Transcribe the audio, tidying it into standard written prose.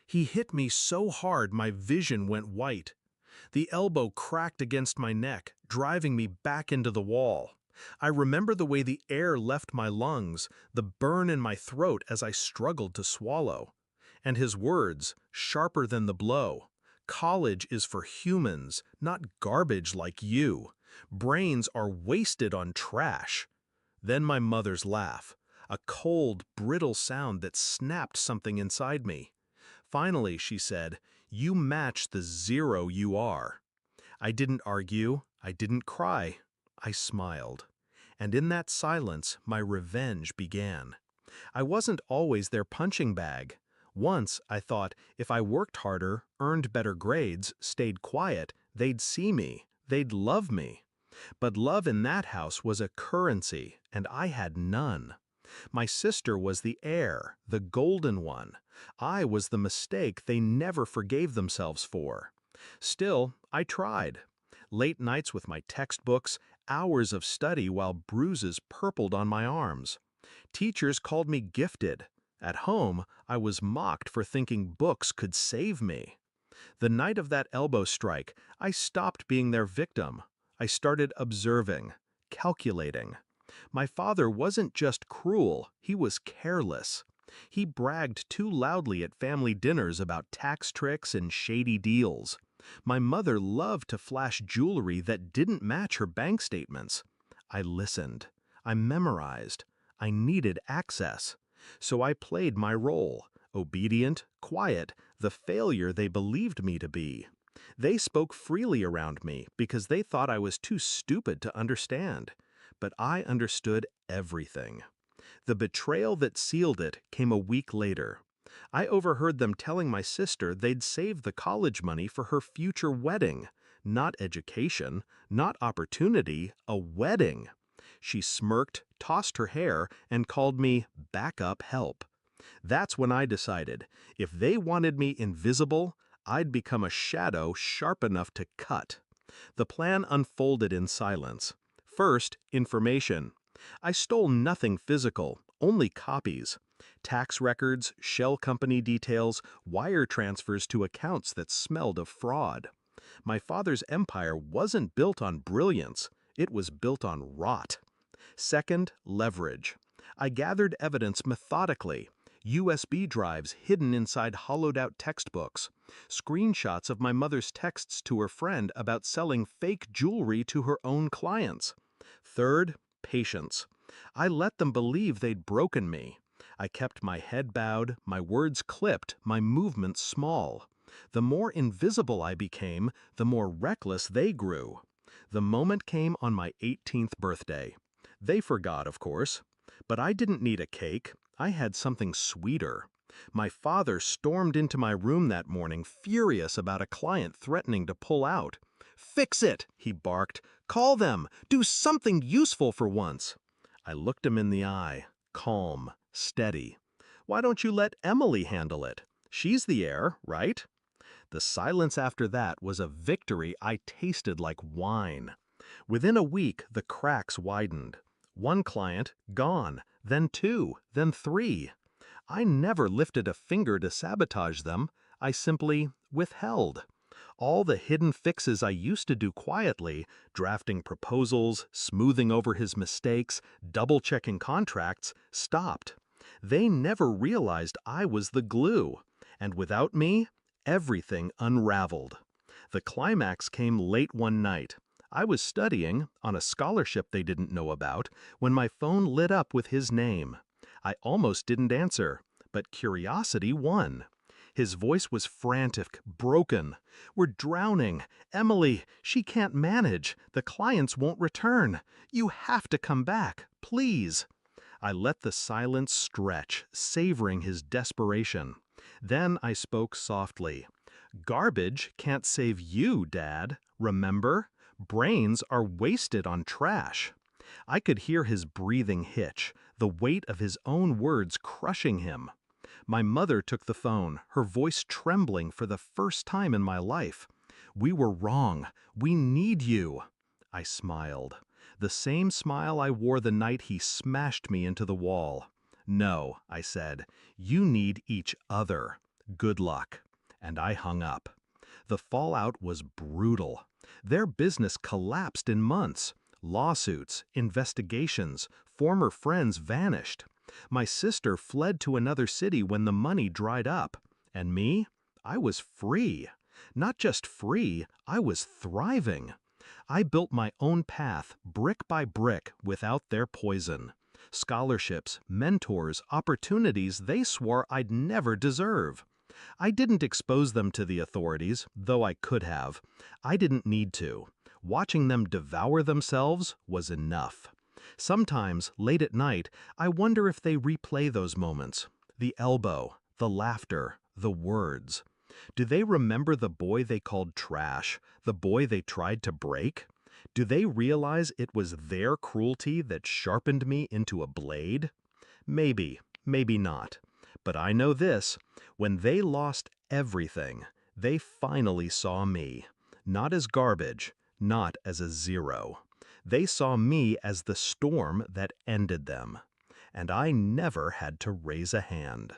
He hit me so hard my vision went white. The elbow cracked against my neck, driving me back into the wall. I remember the way the air left my lungs, the burn in my throat as I struggled to swallow. And his words, sharper than the blow. College is for humans, not garbage like you. Brains are wasted on trash. Then my mother's laugh, a cold, brittle sound that snapped something inside me. Finally, she said, "You match the zero you are." I didn't argue, I didn't cry, I smiled. And in that silence, my revenge began. I wasn't always their punching bag. Once, I thought, if I worked harder, earned better grades, stayed quiet, they'd see me, they'd love me. But love in that house was a currency, and I had none. My sister was the heir, the golden one. I was the mistake they never forgave themselves for. Still, I tried. Late nights with my textbooks, hours of study while bruises purpled on my arms. Teachers called me gifted. At home, I was mocked for thinking books could save me. The night of that elbow strike, I stopped being their victim. I started observing, calculating. My father wasn't just cruel, he was careless. He bragged too loudly at family dinners about tax tricks and shady deals. My mother loved to flash jewelry that didn't match her bank statements. I listened. I memorized. I needed access. So I played my role, obedient, quiet, the failure they believed me to be. They spoke freely around me because they thought I was too stupid to understand. But I understood everything. The betrayal that sealed it came a week later. I overheard them telling my sister they'd save the college money for her future wedding. Not education, not opportunity, a wedding. She smirked, tossed her hair, and called me backup help. That's when I decided, if they wanted me invisible, I'd become a shadow sharp enough to cut. The plan unfolded in silence. First, information. I stole nothing physical, only copies. Tax records, shell company details, wire transfers to accounts that smelled of fraud. My father's empire wasn't built on brilliance, it was built on rot. Second, leverage. I gathered evidence methodically. USB drives hidden inside hollowed-out textbooks, screenshots of my mother's texts to her friend about selling fake jewelry to her own clients. Third, patience. I let them believe they'd broken me. I kept my head bowed, my words clipped, my movements small. The more invisible I became, the more reckless they grew. The moment came on my 18th birthday. They forgot, of course. But I didn't need a cake. I had something sweeter. My father stormed into my room that morning, furious about a client threatening to pull out. "Fix it!" he barked. "Call them! Do something useful for once!" I looked him in the eye, calm, steady. "Why don't you let Emily handle it? She's the heir, right?" The silence after that was a victory I tasted like wine. Within a week, the cracks widened. One client, gone, then two, then three. I never lifted a finger to sabotage them, I simply withheld. All the hidden fixes I used to do quietly, drafting proposals, smoothing over his mistakes, double-checking contracts, stopped. They never realized I was the glue, and without me, everything unraveled. The climax came late one night. I was studying, on a scholarship they didn't know about, when my phone lit up with his name. I almost didn't answer, but curiosity won. His voice was frantic, broken. "We're drowning. Emily, she can't manage. The clients won't return. You have to come back, please." I let the silence stretch, savoring his desperation. Then I spoke softly. "Garbage can't save you, Dad. Remember? Brains are wasted on trash." I could hear his breathing hitch, the weight of his own words crushing him. My mother took the phone, her voice trembling for the first time in my life. "We were wrong. We need you." I smiled. The same smile I wore the night he smashed me into the wall. "No," I said, "you need each other. Good luck. And I hung up. The fallout was brutal. Their business collapsed in months. Lawsuits, investigations, former friends vanished. My sister fled to another city when the money dried up. And me? I was free. Not just free, I was thriving. I built my own path, brick by brick, without their poison. Scholarships, mentors, opportunities they swore I'd never deserve. I didn't expose them to the authorities, though I could have. I didn't need to. Watching them devour themselves was enough. Sometimes, late at night, I wonder if they replay those moments. The elbow, the laughter, the words. Do they remember the boy they called trash, the boy they tried to break? Do they realize it was their cruelty that sharpened me into a blade? Maybe, maybe not. But I know this, when they lost everything, they finally saw me. Not as garbage, not as a zero. They saw me as the storm that ended them. And I never had to raise a hand.